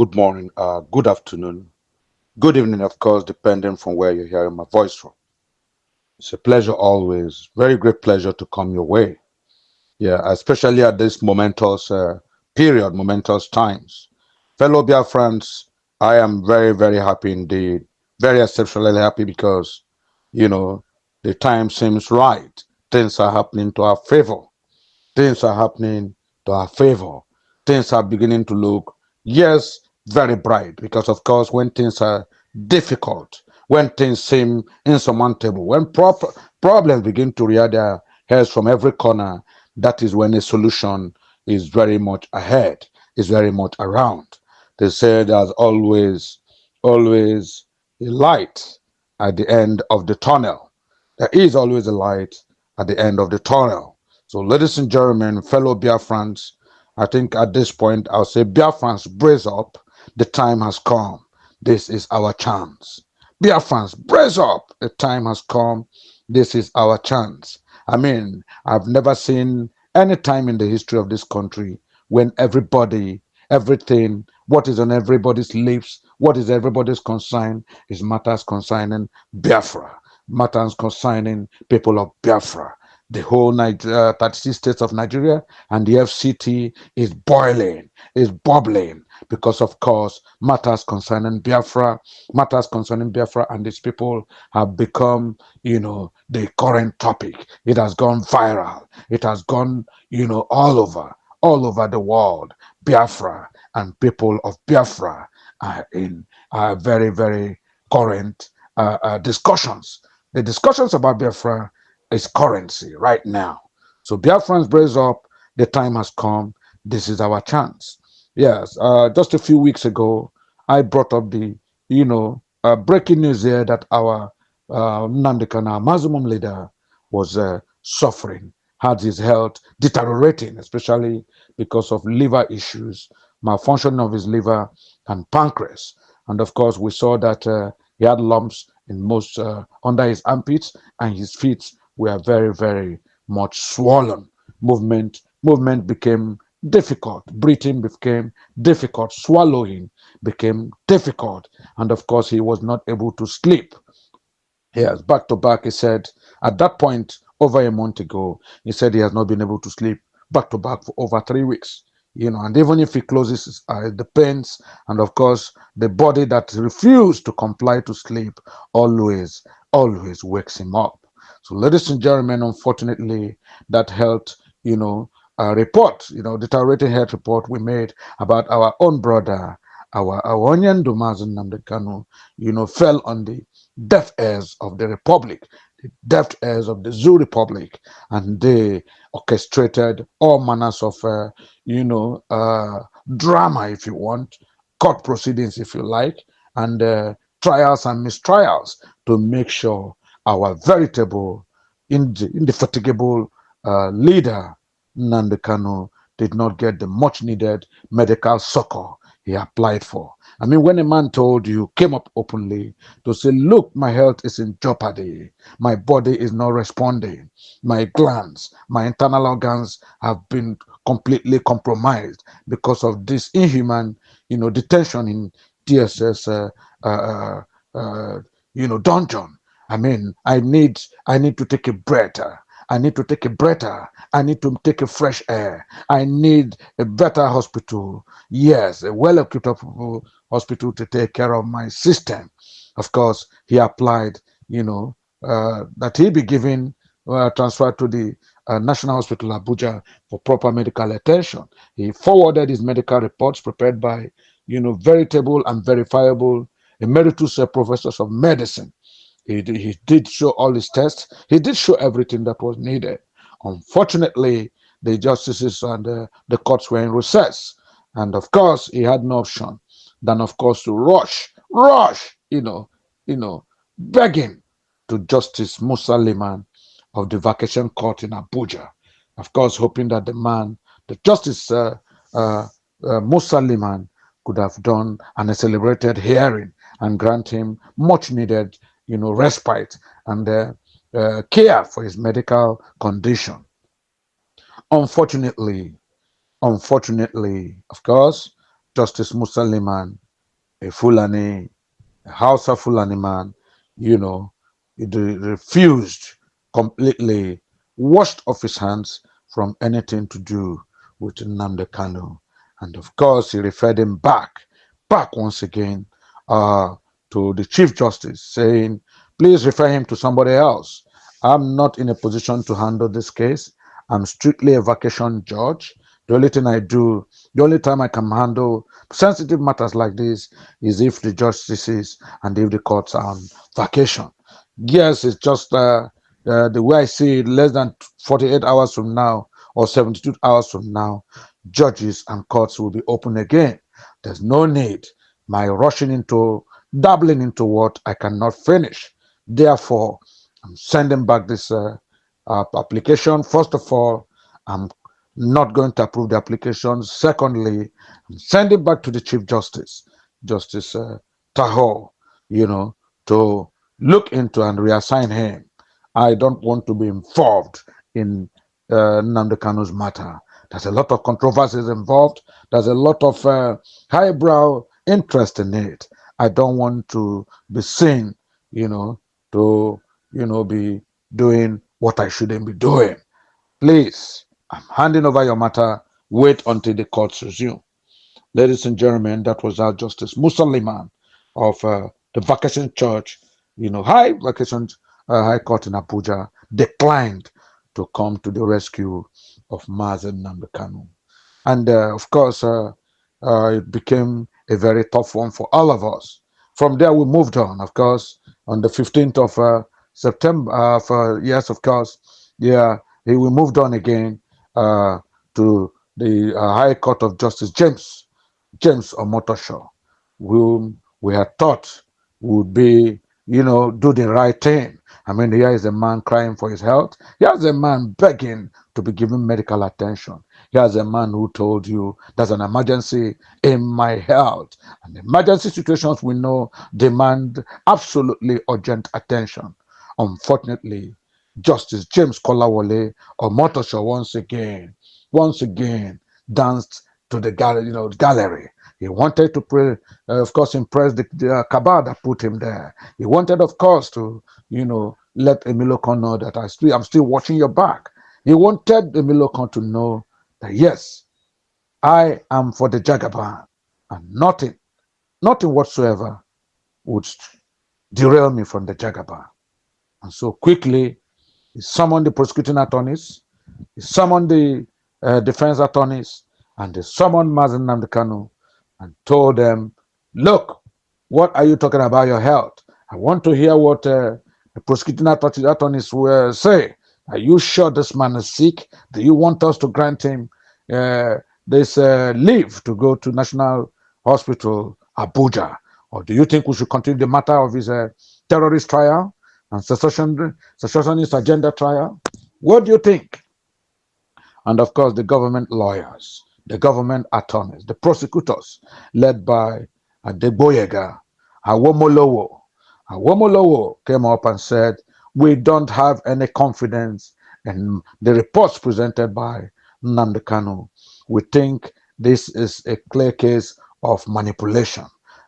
good morning, good afternoon, good evening, of course, depending from where you're hearing my voice from. It's a pleasure always, very great pleasure to come your way. Yeah, especially at this momentous period, momentous times. Fellow Biafrans, I am very, very happy indeed, very exceptionally happy because, you know, the time seems right. Things are happening to our favor. Things are happening to our favor. Things are beginning to look, yes, very bright. Because, of course, when things are difficult, when things seem insurmountable, when problems begin to rear their heads from every corner, that is when a solution is very much ahead, is very much around. They say there's always a light at the end of the tunnel. There is always a light at the end of the tunnel. So, ladies and gentlemen, fellow Biafrans, I think at this point I'll say, Biafrans, brace up. The time has come. This is our chance. Biafrans, brace up. The time has come. This is our chance. I mean, I've never seen any time in the history of this country when everybody, everything, what is on everybody's lips, what is everybody's concern, is matters concerning Biafra, matters concerning people of Biafra. The whole 36 states of Nigeria and the FCT is boiling, is bubbling, because of course matters concerning Biafra and its people have become, the current topic. It has gone viral. It has gone, all over the world. Biafra and people of Biafra are in very, very current discussions. The discussions about Biafra is currency right now. So Biafrans, brace up. The time has come. This is our chance. Yes, just a few weeks ago, I brought up the, breaking news here that our Nnamdi Kanu, our Muslim leader, was suffering, had his health deteriorating, especially because of liver issues, malfunction of his liver and pancreas. And of course, we saw that he had lumps in most under his armpits, and his feet were very, very much swollen. Movement became difficult. Breathing became difficult. Swallowing became difficult. And of course, he was not able to sleep. Yes, back to back, he said at that point over a month ago, he said he has not been able to sleep back to back for over 3 weeks. And even if he closes his eyes, the pains, and of course, the body that refused to comply to sleep always wakes him up. So, ladies and gentlemen, unfortunately, that health, report, deteriorating health report we made about our own brother, our onion Dumazin Nnamdi Kanu, fell on the deaf ears of the Republic, the deaf ears of the Zoo Republic, and they orchestrated all manners of, drama, if you want, court proceedings, if you like, and trials and mistrials to make sure our veritable, indefatigable leader, Nnamdi Kanu, did not get the much needed medical succor he applied for. I mean, when a man told you, came up openly to say, look, my health is in jeopardy, my body is not responding, my glands, my internal organs have been completely compromised because of this inhuman, detention in DSS, dungeon. I mean, I need to take a breath. I need to take a breather. I need to take a fresh air. I need a better hospital. Yes, a well-equipped hospital to take care of my system. Of course, he applied, that he be given transferred to the National Hospital Abuja for proper medical attention. He forwarded his medical reports prepared by, veritable and verifiable emeritus professors of medicine. He did show all his tests. He did show everything that was needed. Unfortunately, the justices and the courts were in recess. And of course, he had no option than, of course, to rush, begging to Justice Musa Liman of the Vacation Court in Abuja. Of course, hoping that the Justice Musa Liman could have done an celebrated hearing and grant him much needed, respite and care for his medical condition. Unfortunately, of course, Justice Musaliman, a Fulani, a Hausa Fulani man, you know, he refused completely, washed off his hands from anything to do with Nnamdi Kanu. And of course, he referred him back once again uh, to the Chief Justice, saying, please refer him to somebody else. I'm not in a position to handle this case. I'm strictly a vacation judge. The only thing I do, the only time I can handle sensitive matters like this is if the justices and if the courts are on vacation. Yes, it's just the way I see it, less than 48 hours from now or 72 hours from now, judges and courts will be open again. There's no need my rushing into, dabbling into what I cannot finish. Therefore, I'm sending back this application. First of all, I'm not going to approve the application. Secondly, I'm sending back to the Chief Justice, Justice Tahoe, you know, to look into and reassign him. I don't want to be involved in Nnamdi Kanu's matter. There's a lot of controversies involved. There's a lot of highbrow interest in it. I don't want to be seen, you know, to, be doing what I shouldn't be doing. Please, I'm handing over your matter. Wait until the courts resume. Ladies and gentlemen, that was our Justice Musa Liman of the Vacation Church, High Vacation High Court in Abuja, declined to come to the rescue of Mazen Nnamdi Kanu. And of course, it became a very tough one for all of us. From there, we moved on, of course, on the 15th of September, yes, of course, yeah, we moved on again to the High Court of Justice James Omotosho, whom we had thought would be, do the right thing. I mean, here is a man crying for his health. Here's a man begging to be given medical attention. Here's a man who told you there's an emergency in my health. And emergency situations we know demand absolutely urgent attention. Unfortunately, Justice James Kolawole Omotosho once again danced to the gallery. He wanted to pray, of course, impress the cabal that put him there. He wanted, of course, to let Emilokon know that I'm still watching your back. He wanted Emilokon to know that yes, I am for the Jagaban, and nothing whatsoever would derail me from the Jagaban. And so quickly, he summoned the prosecuting attorneys, he summoned the defense attorneys, and they summoned Mazen Nnamdi Kanu and told them, look, what are you talking about your health? I want to hear what the prosecuting attorneys will say. Are you sure this man is sick? Do you want us to grant him this leave to go to National Hospital, Abuja? Or do you think we should continue the matter of his terrorist trial and secessionist agenda trial? What do you think? And of course, the government lawyers, the government attorneys, the prosecutors, led by Adegboyega, Awomolowo. Awomolowo came up and said, we don't have any confidence in the reports presented by Nnamdi Kanu. We think this is a clear case of manipulation.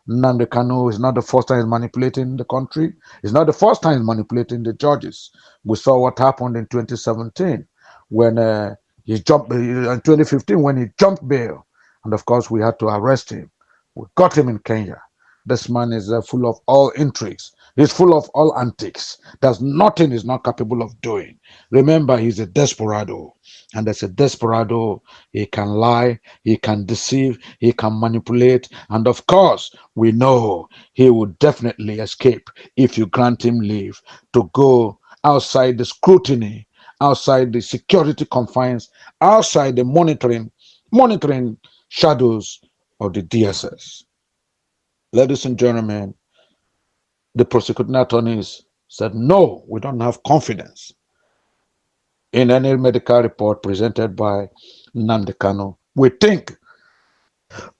Nnamdi Kanu is not the first time he's manipulating the country. It's not the first time he's manipulating the judges. We saw what happened in 2017 when he jumped in 2015 when he jumped bail, and of course we had to arrest him. We got him in Kenya. This man is full of all intrigues. He's full of all antics. There's nothing he's not capable of doing. Remember, he's a desperado, and as a desperado, he can lie, he can deceive, he can manipulate, and of course, we know he will definitely escape if you grant him leave to go outside the scrutiny, outside the security confines, outside the monitoring shadows of the DSS. Ladies and gentlemen, the prosecuting attorneys said, no, we don't have confidence in any medical report presented by Nnamdi Kanu. We think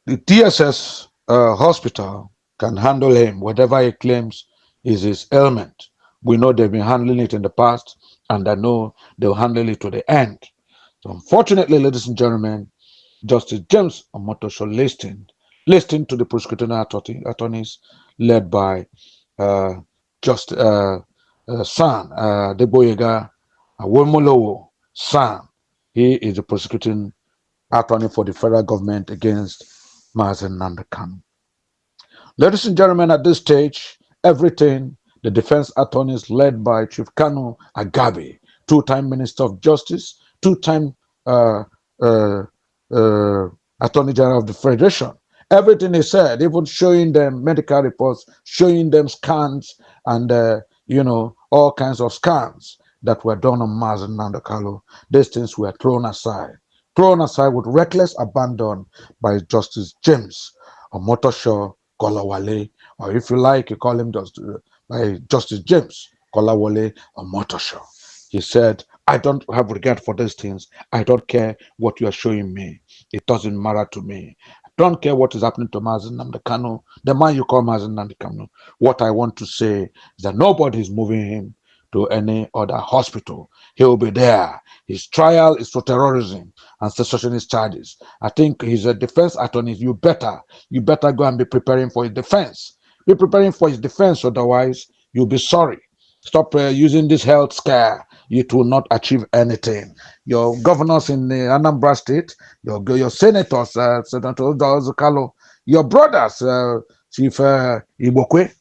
the DSS hospital can handle him, whatever he claims is his ailment. We know they've been handling it in the past, and I know they'll handle it to the end. So unfortunately, ladies and gentlemen, Justice James Omotosho listened Listening to the prosecuting attorneys led by uh, just San Deboyega Womolowo San. He is the prosecuting attorney for the federal government against Mazen Nnamdi Kanu. Ladies and gentlemen, at this stage, everything the defense attorneys led by Chief Kanu Agabe, two-time Minister of Justice, two-time uh, uh, uh, Attorney General of the Federation, everything he said, even showing them medical reports, showing them scans, and all kinds of scans that were done on Mazen Nnamdi Kanu, these things were thrown aside with reckless abandon by Justice James Omotosho Kolawale, or if you like, you call him by Justice James Kolawale Omotosho. He said, I don't have regard for these things. I don't care what you are showing me. It doesn't matter to me. I don't care what is happening to Mazen Nnamdi Kanu, the man you call Mazen Nnamdi Kanu. What I want to say is that nobody is moving him to any other hospital. He will be there. His trial is for terrorism and secessionist charges. I think he's a defense attorney. You better go and be preparing for his defense. Be preparing for his defense, otherwise you'll be sorry. Stop using this health scare. It will not achieve anything. Your governors in the Anambra State, your senators, Senator Zokalo, your brothers, Chief Ibokwe,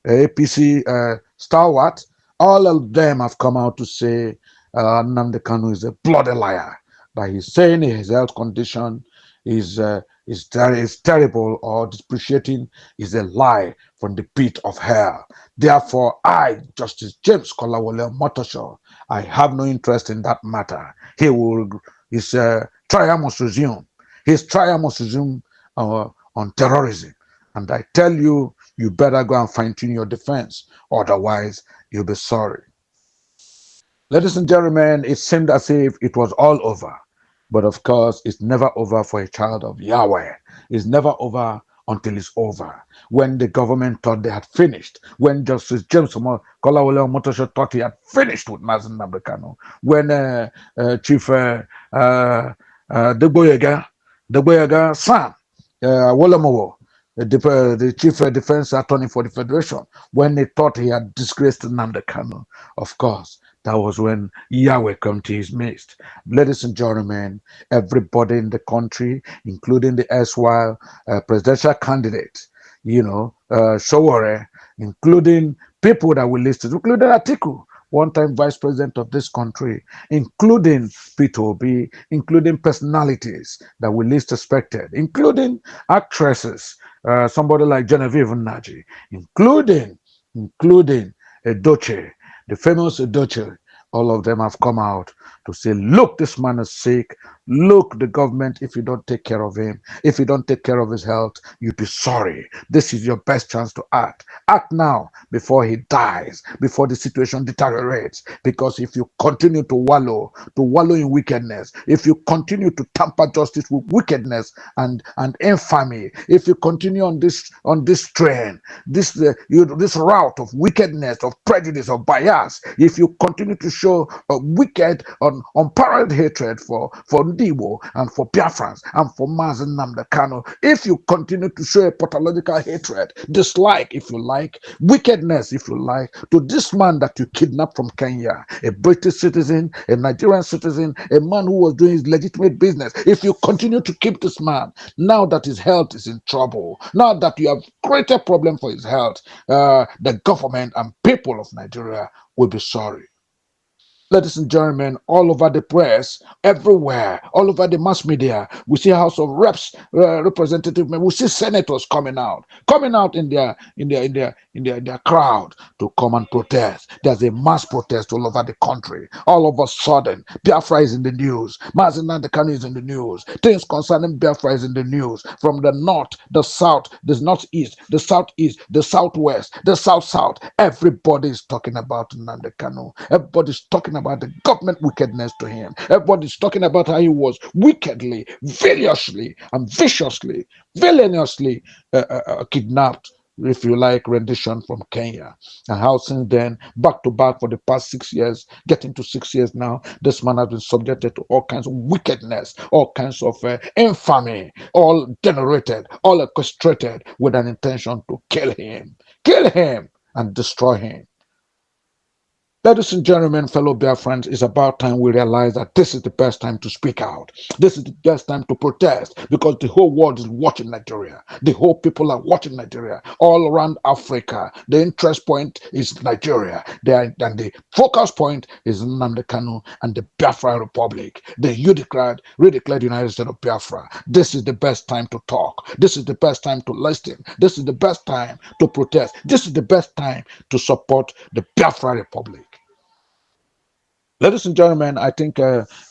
APC stalwart, all of them have come out to say Nnamdi Kanu is a bloody liar. That he's saying his health condition is terrible or depreciating is a lie from the pit of hell. Therefore, I, Justice James Kolawole Motosho, I have no interest in that matter. His trial must resume. His trial must resume on terrorism. And I tell you, you better go and fine-tune your defense. Otherwise, you'll be sorry. Ladies and gentlemen, it seemed as if it was all over. But of course, it's never over for a child of Yahweh. It's never over until it's over. When the government thought they had finished, when Justice James Kolawole Omotosho thought he had finished with Mazen Nnamdi Kanu, when Chief Deboyega San Awolomowo, the chief defense attorney for the federation, when they thought he had disgraced Nnamdi Kanu, of course, that was when Yahweh came to his midst. Ladies and gentlemen, everybody in the country, including the erstwhile presidential candidate, Sowore, including people that we listed, including Atiku, one-time vice president of this country, including P2B, including personalities that we least expected, including actresses, somebody like Genevieve Nnaji, including Edoche, the famous Edoche. All of them have come out to say, look, this man is sick. Look, the government, if you don't take care of him, if you don't take care of his health, you'll be sorry. This is your best chance to act. Act now before he dies, before the situation deteriorates. Because if you continue to wallow in wickedness, if you continue to tamper justice with wickedness and infamy, if you continue on this train, this route of wickedness, of prejudice, of bias, if you continue to show a wicked, unparalleled hatred for Ndibo and for Biafrans and for Mazen Nnamdi Kanu, if you continue to show a pathological hatred, dislike, if you like, wickedness, if you like, to this man that you kidnapped from Kenya, a British citizen, a Nigerian citizen, a man who was doing his legitimate business, if you continue to keep this man, now that his health is in trouble, now that you have created problem for his health, the government and people of Nigeria will be sorry. Ladies and gentlemen, all over the press, everywhere, all over the mass media, we see House of Reps representative, we see senators coming out in their crowd to come and protest. There's a mass protest all over the country. All of a sudden, Biafra is in the news. Mazen Nnamdi Kanu is in the news. Things concerning Biafra is in the news. From the north, the south, the northeast, the southeast, the southwest, the south. Everybody is talking about Nnamdi Kanu. Everybody's talking about the government wickedness to him. Everybody's talking about how he was wickedly, viliously, and viciously, villainously kidnapped if you like, rendition from Kenya. And how since then, back to back for the past 6 years, getting to 6 years now, this man has been subjected to all kinds of wickedness, all kinds of infamy, all generated, all orchestrated with an intention to kill him, and destroy him. Ladies and gentlemen, fellow Biafrans, it's about time we realize that this is the best time to speak out. This is the best time to protest because the whole world is watching Nigeria. The whole people are watching Nigeria all around Africa. The interest point is Nigeria. And the focus point is Nnamdi Kanu and the Biafra Republic. The redeclared United States of Biafra. This is the best time to talk. This is the best time to listen. This is the best time to protest. This is the best time to support the Biafra Republic. Ladies and gentlemen, I think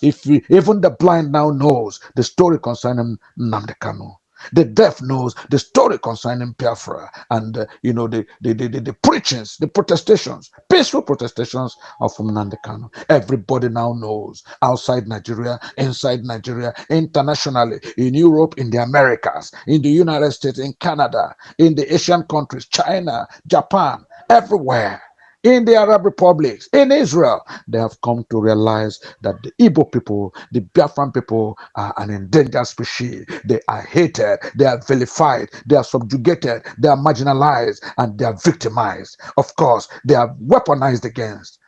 even the blind now knows the story concerning Nnamdi Kanu. The deaf knows the story concerning Biafra and the preachings, the protestations, peaceful protestations of Nnamdi Kanu. Everybody now knows outside Nigeria, inside Nigeria, internationally, in Europe, in the Americas, in the United States, in Canada, in the Asian countries, China, Japan, everywhere. In the Arab republics, in Israel, they have come to realize that the Igbo people, the Biafran people, are an endangered species. They are hated, they are vilified, they are subjugated, they are marginalized, and they are victimized. Of course, they are weaponized against.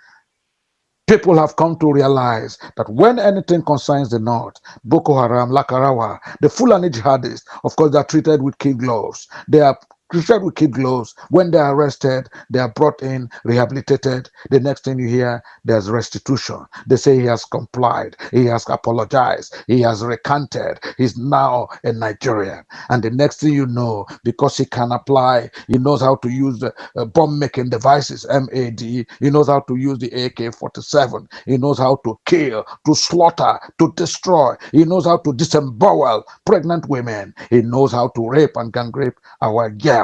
People have come to realize that when anything concerns the North, Boko Haram, Lakarawa, the Fulani jihadists, of course, they are treated with kid gloves. They are treated with kid gloves. When they are arrested, they are brought in, rehabilitated. The next thing you hear, there's restitution. They say he has complied, he has apologized, he has recanted, he's now a Nigerian. And the next thing you know, because he can apply, he knows how to use the bomb-making devices, MAD, he knows how to use the AK-47, he knows how to kill, to slaughter, to destroy, he knows how to disembowel pregnant women, he knows how to rape and gang rape our girls.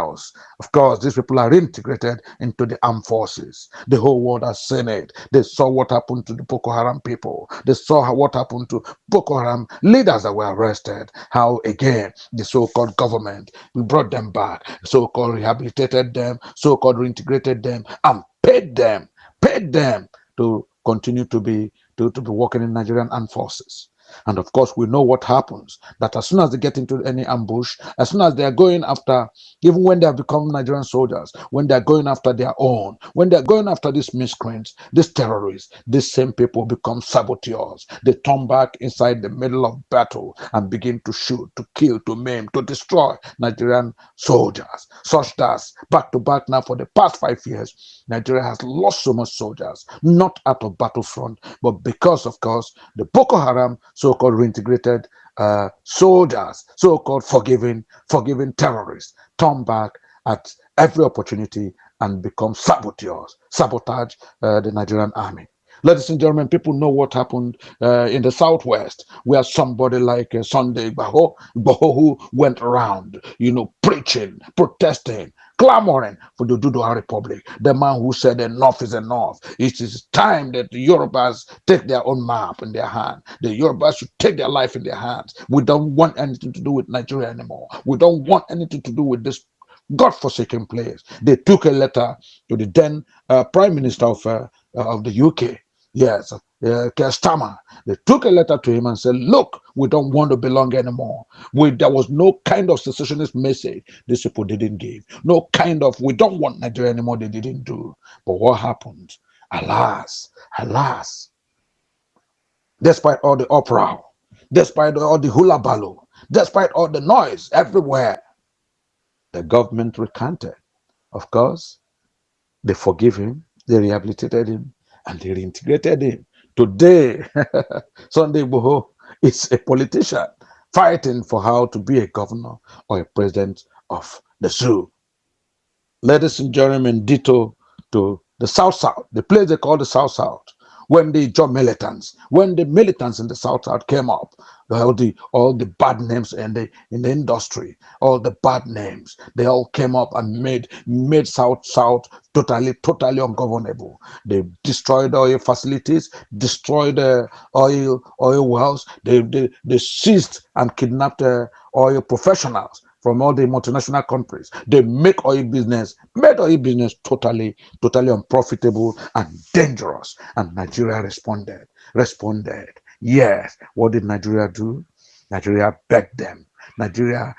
Of course, these people are integrated into the armed forces. The whole world has seen it. They saw what happened to the Boko Haram people. They saw what happened to Boko Haram leaders that were arrested. How, again, the so-called government, we brought them back, so-called rehabilitated them, so-called reintegrated them, and paid them to continue to be working in Nigerian armed forces. And of course, we know what happens, that as soon as they get into any ambush, as soon as they are going after, even when they have become Nigerian soldiers, when they are going after their own, when they are going after these miscreants, these terrorists, these same people become saboteurs. They turn back inside the middle of battle and begin to shoot, to kill, to maim, to destroy Nigerian soldiers. Such that, back to back now for the past 5 years, Nigeria has lost so much soldiers, not out of battlefront, but because, of course, the Boko Haram, so-called reintegrated soldiers, so-called forgiving terrorists, turn back at every opportunity and become saboteurs, sabotage the Nigerian army. Ladies and gentlemen, people know what happened in the Southwest, where somebody like Sunday Igboho, who went around, preaching, protesting, clamoring for the Dudua Republic. The man who said enough is enough. It is time that the Yorubas take their own map in their hand. The Yorubas should take their life in their hands. We don't want anything to do with Nigeria anymore. We don't want anything to do with this God-forsaken place. They took a letter to the then Prime Minister of the UK. Yes, Keir Starmer. They took a letter to him and said, look, we don't want to belong anymore. There was no kind of secessionist message these people didn't give. No kind of, we don't want Nigeria anymore, they didn't do. But what happened? Alas, despite all the uproar, despite all the hula baloo, despite all the noise everywhere, the government recanted. Of course, they forgive him, they rehabilitated him, and they reintegrated him. Today, Sunday Igboho is a politician fighting for how to be a governor or a president of the zoo. Ladies and gentlemen, ditto to the South, the place they call the South. When the job militants, when the militants in the South came up, all the bad names in the industry, all the bad names, they all came up and made South totally ungovernable. They destroyed oil facilities, destroyed oil wells. They seized and kidnapped oil professionals from all the multinational countries. They make oil business, made oil business totally unprofitable and dangerous. And Nigeria responded. Yes. What did Nigeria do? Nigeria begged them. Nigeria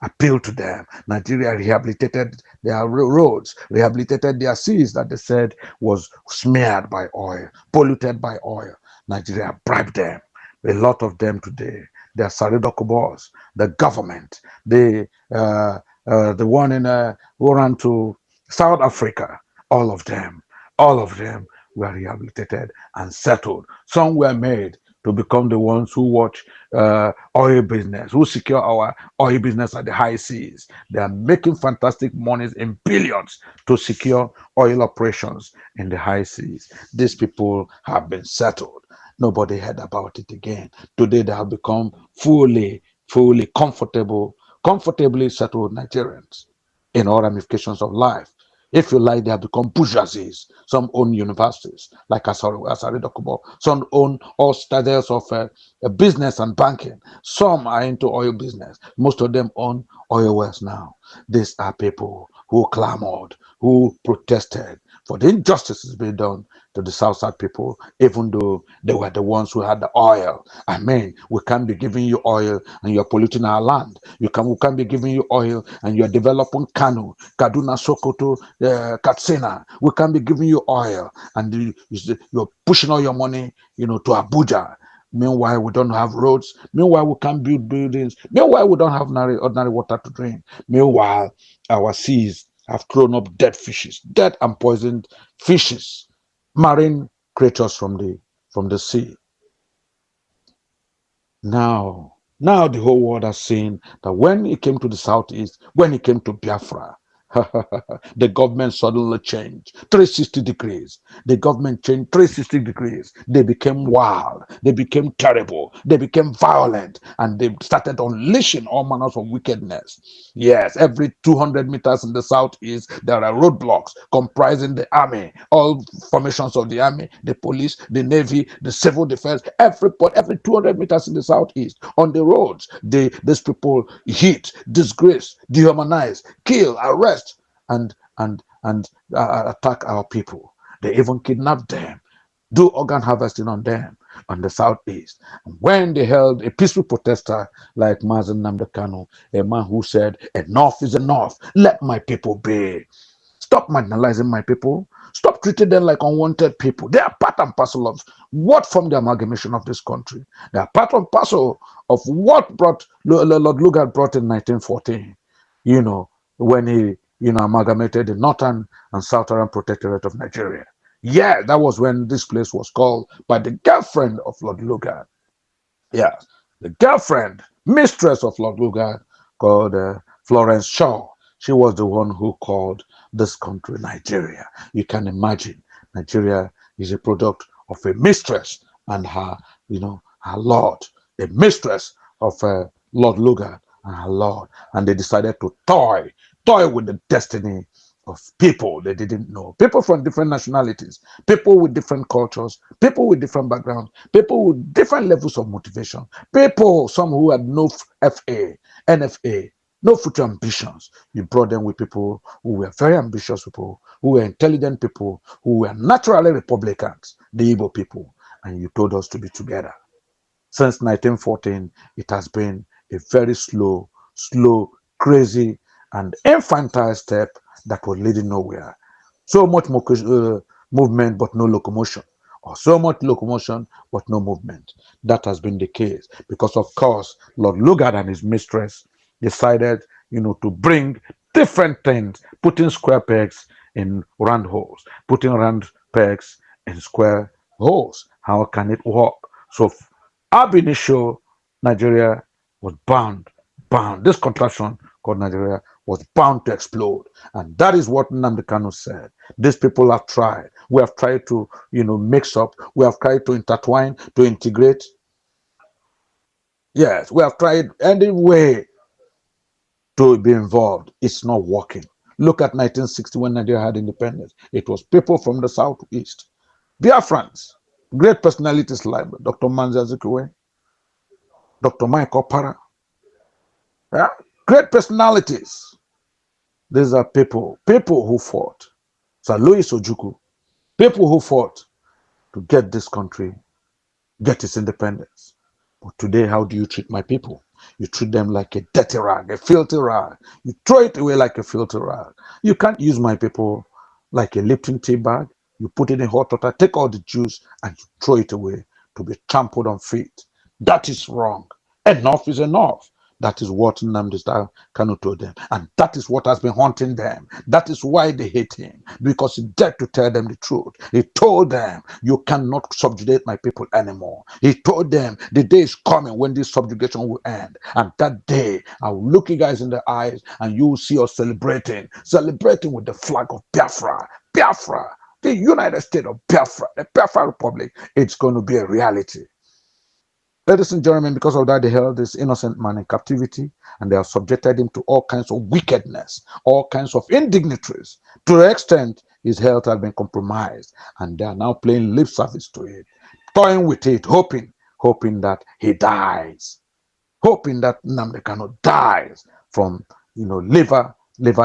appealed to them. Nigeria rehabilitated their roads, rehabilitated their seas that they said was smeared by oil, polluted by oil. Nigeria bribed them. A lot of them today, they are Saridokobos, the government, the one in who ran to South Africa, all of them were rehabilitated and settled. Some were made to become the ones who watch oil business, who secure our oil business at the high seas. They are making fantastic monies in billions to secure oil operations in the high seas. These people have been settled. Nobody heard about it again. Today they have become fully comfortably settled Nigerians in all ramifications of life. If you like, they have become bourgeoisies. Some own universities, like Asari Dokubo. Some own all stages of business and banking. Some are into oil business. Most of them own oil wells now. These are people who clamored, who protested for the injustices being done to the South people, even though they were the ones who had the oil. I mean, we can't be giving you oil and you're polluting our land. We can't be giving you oil and you're developing Kanu, Kaduna, Sokoto, Katsina. We can't be giving you oil and you're pushing all your money, to Abuja. Meanwhile, we don't have roads. Meanwhile, we can't build buildings. Meanwhile, we don't have ordinary water to drink. Meanwhile, our seas have thrown up dead fishes, dead and poisoned fishes, marine creatures from the sea. Now the whole world has seen that when it came to the southeast, when it came to Biafra, the government suddenly changed 360 degrees. The government changed 360 degrees. They became wild. They became terrible. They became violent. And they started unleashing all manners of wickedness. Yes, every 200 meters in the southeast, there are roadblocks comprising the army, all formations of the army, the police, the navy, the civil defense, every 200 meters in the southeast. On the roads, these people hit, disgrace, dehumanize, kill, arrest, and attack our people. They even kidnap them, do organ harvesting on them on the southeast. And when they held a peaceful protester like Nnamdi Kanu, a man who said, "Enough is enough. Let my people be. Stop marginalizing my people. Stop treating them like unwanted people. They are part and parcel of what formed the amalgamation of this country. They are part and parcel of what Lord Lugard brought in 1914. When he amalgamated the northern and southern protectorate of Nigeria. Yeah, that was when this place was called by the girlfriend of Lord Lugard. Yeah, the girlfriend, mistress of Lord Lugard, called Florence Shaw. She was the one who called this country Nigeria. You can imagine, Nigeria is a product of a mistress and her lord, a mistress of Lord Lugard and her lord, and they decided to toy with the destiny of people they didn't know. People from different nationalities, people with different cultures, people with different backgrounds, people with different levels of motivation, people, some who had no FA, NFA, no future ambitions. You brought them with people who were very ambitious people, who were intelligent people, who were naturally Republicans, the Igbo people, and you told us to be together. Since 1914, it has been a very slow, crazy, and infantile step that was leading nowhere. So much movement, but no locomotion. Or so much locomotion, but no movement. That has been the case because, of course, Lord Lugard and his mistress decided, to bring different things, putting square pegs in round holes, putting round pegs in square holes. How can it work? So, ab initio, Nigeria was bound. This contraction called Nigeria was bound to explode. And that is what Nnamdi Kanu said. These people have tried. We have tried to, mix up. We have tried to intertwine, to integrate. Yes, we have tried any way to be involved. It's not working. Look at 1960 when Nigeria had independence. It was people from the southeast. Biafrans, great personalities like Dr. Manzi Azikiwe, Dr. Mike Opara, yeah? great personalities. These are people who fought. Sir Louis Ojukwu, people who fought to get this country, get its independence. But today, how do you treat my people? You treat them like a dirty rag, a filthy rag. You throw it away like a filthy rag. You can't use my people like a Lipton tea bag. You put it in hot water, take all the juice, and you throw it away to be trampled on feet. That is wrong. Enough is enough. That is what Nnamdi Kanu told them. And that is what has been haunting them. That is why they hate him. Because he dared to tell them the truth. He told them, you cannot subjugate my people anymore. He told them, the day is coming when this subjugation will end. And that day, I will look you guys in the eyes and you will see us celebrating. Celebrating with the flag of Biafra. Biafra. The United States of Biafra. The Biafra Republic. It's going to be a reality. Ladies and gentlemen, because of that, they held this innocent man in captivity and they have subjected him to all kinds of wickedness, all kinds of indignities, to the extent his health has been compromised. And they are now playing lip service to it, toying with it, hoping that he dies, hoping that Nnamdi Kanu dies from, liver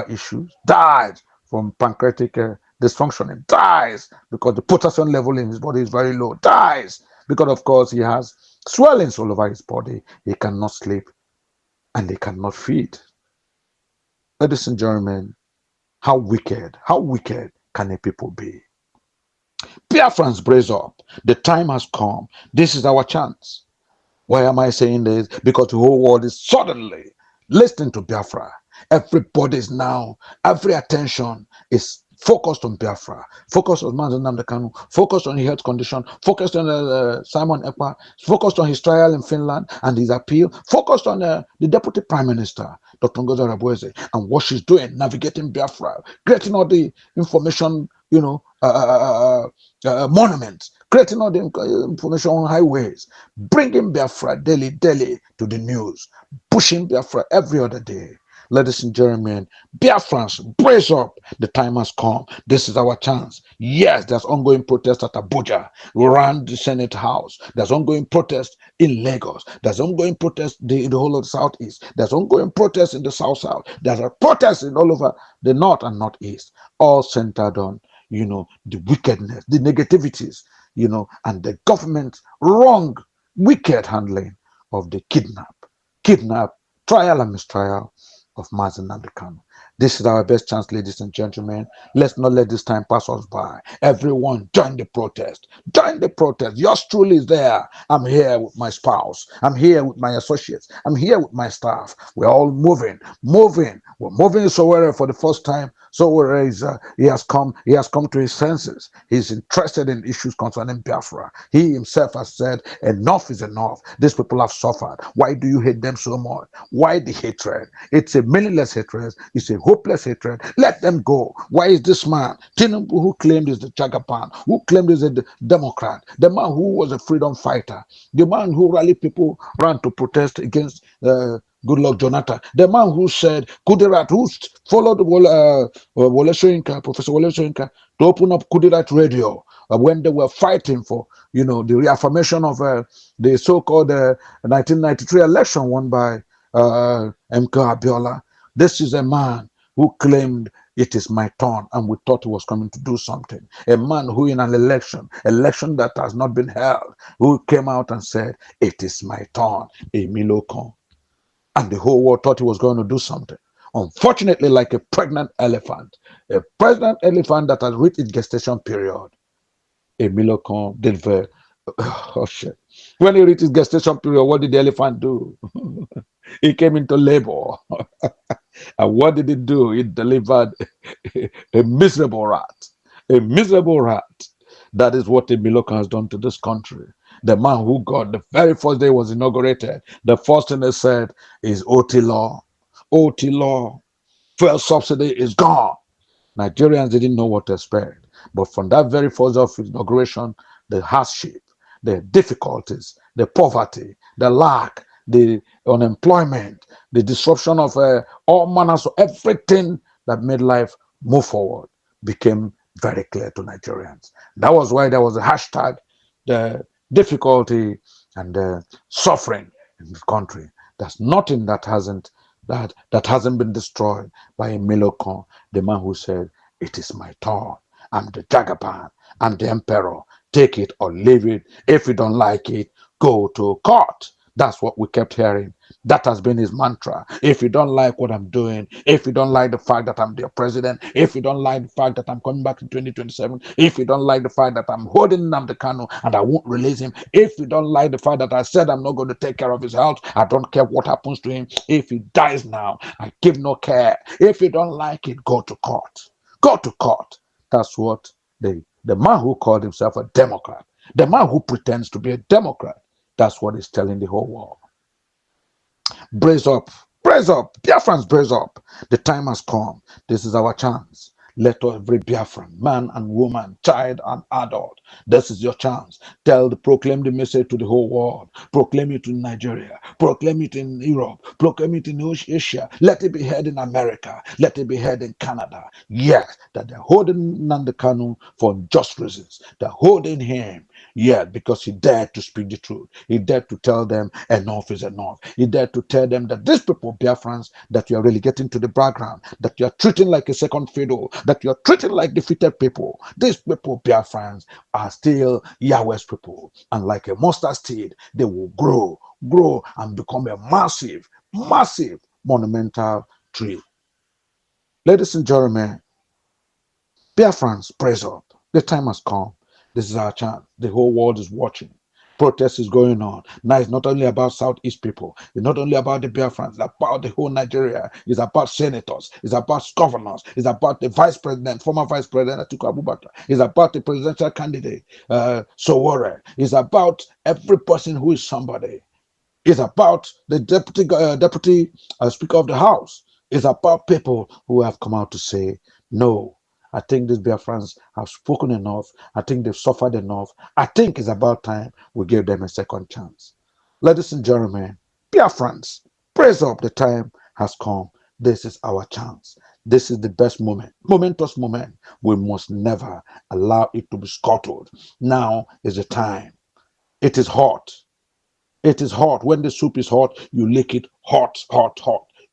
issues, dies from pancreatic dysfunction, dies because the potassium level in his body is very low, dies because, of course, he has swellings all over his body. He cannot sleep and he cannot feed. Ladies and gentlemen, how wicked can a people be? Biafrans, brace up. The time has come. This is our chance. Why am I saying this? Because the whole world is suddenly listening to Biafra. Everybody is now, every attention is focused on Biafra, focused on Nnamdi Kanu, focused on his health condition, focused on Simon Ekpa, focused on his trial in Finland and his appeal, focused on the Deputy Prime Minister, Dr. Ngozi Okonjo-Iweala, and what she's doing, navigating Biafra, getting all the information, monuments, creating all the information on highways, bringing Biafra daily to the news, pushing Biafra every other day. Ladies and gentlemen, Biafrans, brace up. The time has come. This is our chance. Yes, there's ongoing protest at Abuja, around the Senate House. There's ongoing protest in Lagos. There's ongoing protest in the whole of the Southeast. There's ongoing protest in the South. There's a protest in all over the North and Northeast, all centered on, the wickedness, the negativities, and the government's wrong, wicked handling of the kidnap, trial and mistrial of Nnamdi Kanu. This is our best chance, ladies and gentlemen. Let's not let this time pass us by. Everyone, join the protest. Join the protest. Yours truly is there. I'm here with my spouse. I'm here with my associates. I'm here with my staff. We're all moving. We're moving in Soweto for the first time. Soweto is, he has come to his senses. He's interested in issues concerning Biafra. He himself has said, enough is enough. These people have suffered. Why do you hate them so much? Why the hatred? It's a meaningless hatred. It's a hopeless hatred. Let them go. Why is this man, Tinubu, who claimed is the Jagaban, who claimed is a Democrat, the man who was a freedom fighter, the man who rallied people ran to protest against Goodluck Jonathan, the man who said Kudirat, who followed Wole Soyinka, Professor Wole Soyinka, to open up Kudirat Radio when they were fighting for, the reaffirmation of the so-called 1993 election won by MK Abiola. This is a man who claimed it is my turn, and we thought he was coming to do something. A man who in an election that has not been held, who came out and said, it is my turn, Emilokon. And the whole world thought he was going to do something. Unfortunately, like a pregnant elephant that has reached its gestation period, Emilokon did very, oh shit. When he reached his gestation period, what did the elephant do? He came into labor. And what did it do? It delivered a miserable rat. A miserable rat. That is what Emilokon has done to this country. The man who got the very first day was inaugurated, the first thing they said is OT law. OT law. Fuel subsidy is gone. Nigerians didn't know what to expect. But from that very first of inauguration, the hardship, the difficulties, the poverty, the lack, the unemployment, the disruption of all manners of everything that made life move forward became very clear to Nigerians. That was why there was a hashtag, the difficulty and the suffering in the country. There's nothing that hasn't that hasn't been destroyed by a Milocon, the man who said, "It is my turn. I'm the Jagaban. I'm the emperor. Take it or leave it. If you don't like it, go to court." That's what we kept hearing. That has been his mantra. If you don't like what I'm doing, if you don't like the fact that I'm the president, if you don't like the fact that I'm coming back in 2027, if you don't like the fact that I'm holding Nnamdi Kanu and I won't release him, if you don't like the fact that I said I'm not going to take care of his health, I don't care what happens to him. If he dies now, I give no care. If you don't like it, go to court. Go to court. That's what the man who called himself a Democrat, the man who pretends to be a Democrat, that's what he's telling the whole world. Brace up, brace up, Biafrans, brace up. The time has come. This is our chance. Let every Biafran, man and woman, child and adult, this is your chance. Proclaim the message to the whole world. Proclaim it in Nigeria. Proclaim it in Europe. Proclaim it in Asia. Let it be heard in America. Let it be heard in Canada. Yes, that they're holding Nnamdi Kanu for just reasons. They're holding him, yeah, because he dared to speak the truth. He dared to tell them enough is enough. He dared to tell them that these people, Biafrans, that you are really getting to the background, that you are treating like a second fiddle, that you are treating like defeated people. These people, Biafrans, are still Yahweh's people. And like a mustard seed, they will grow and become a massive, monumental tree. Ladies and gentlemen, Biafrans, praise up. The time has come. This is our chance. The whole world is watching. Protest is going on. Now it's not only about Southeast people. It's not only about the Biafrans. It's about the whole Nigeria. It's about senators. It's about governors. It's about the vice president, former vice president Atiku Abubakar. It's about the presidential candidate, Sowore. It's about every person who is somebody. It's about the deputy speaker of the House. It's about people who have come out to say, no, I think these Biafrans have spoken enough. I think they've suffered enough. I think it's about time we give them a second chance. Ladies and gentlemen, Biafrans, praise up. The time has come. This is our chance. This is the best moment, momentous moment. We must never allow it to be scuttled. Now is the time. It is hot. It is hot. When the soup is hot, you lick it hot.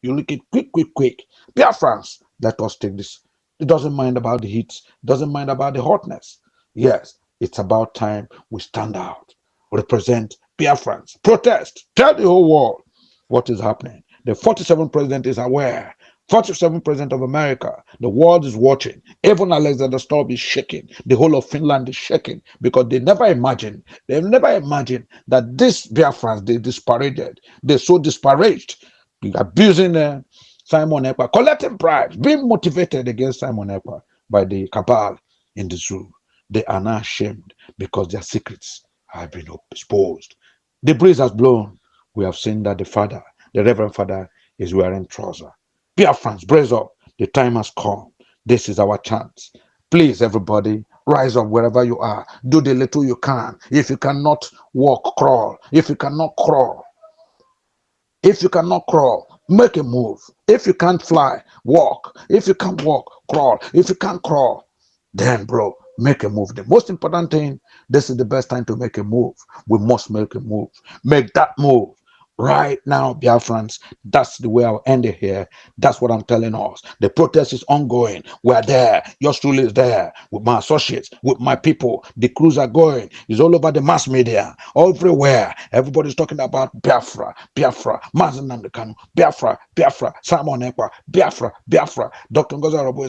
You lick it quick. Biafrans, let us take this. It doesn't mind about the heat, doesn't mind about the hotness. Yes, it's about time we stand out, represent Biafrans, protest, tell the whole world what is happening. The 47th president is aware. 47th president of America, the world is watching. Even Alexander Stubb is shaking. The whole of Finland is shaking because they never imagined that these Biafrans, they disparaged, they so disparaged, abusing Simon Ekpa, collecting bribes, being motivated against Simon Ekpa by the cabal in the zoo. They are now ashamed because their secrets have been exposed. The breeze has blown. We have seen that the Reverend Father, is wearing trousers. Biafrans, brace up. The time has come. This is our chance. Please, everybody, rise up wherever you are. Do the little you can. If you cannot walk, crawl. If you cannot crawl, make a move. If you can't fly, walk. If you can't walk, crawl. If you can't crawl, then, bro, make a move. The most important thing, this is the best time to make a move. We must make a move. Make that move. Right now, Biafrans, that's the way I'll end it here. That's what I'm telling us. The protest is ongoing. We're there. Yours truly is there with my associates, with my people. The crews are going. It's all over the mass media, everywhere. Everybody's talking about Biafra, Nnamdi Kanu, Biafra, Simon Ekpa, Biafra, Dr. Ngozi Arabo,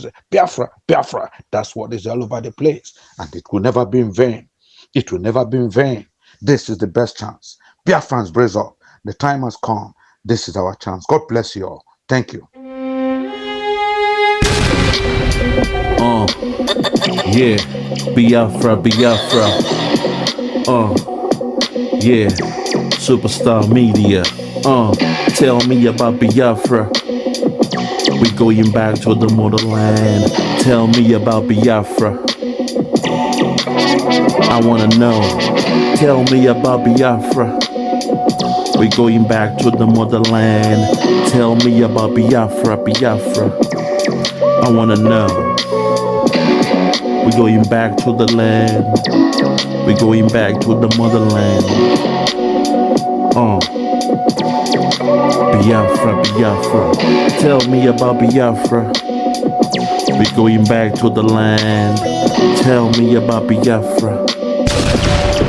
Biafra. That's what is all over the place. And it will never be in vain. It will never be in vain. This is the best chance. Biafrans, brace up. The time has come. This is our chance. God bless you all. Thank you. Yeah, Biafra. Yeah, Superstar Media. Tell me about Biafra. We going back to the motherland. Tell me about Biafra. I wanna know. Tell me about Biafra. We going back to the motherland. Tell me about Biafra. I wanna know. We going back to the land. We going back to the motherland. Biafra, Biafra, tell me about Biafra. We're going back to the land. Tell me about Biafra.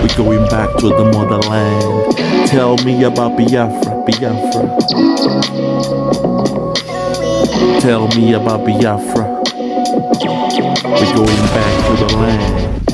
We're going back to the motherland. Tell me about Biafra, Biafra. Tell me about Biafra. We're going back to the land.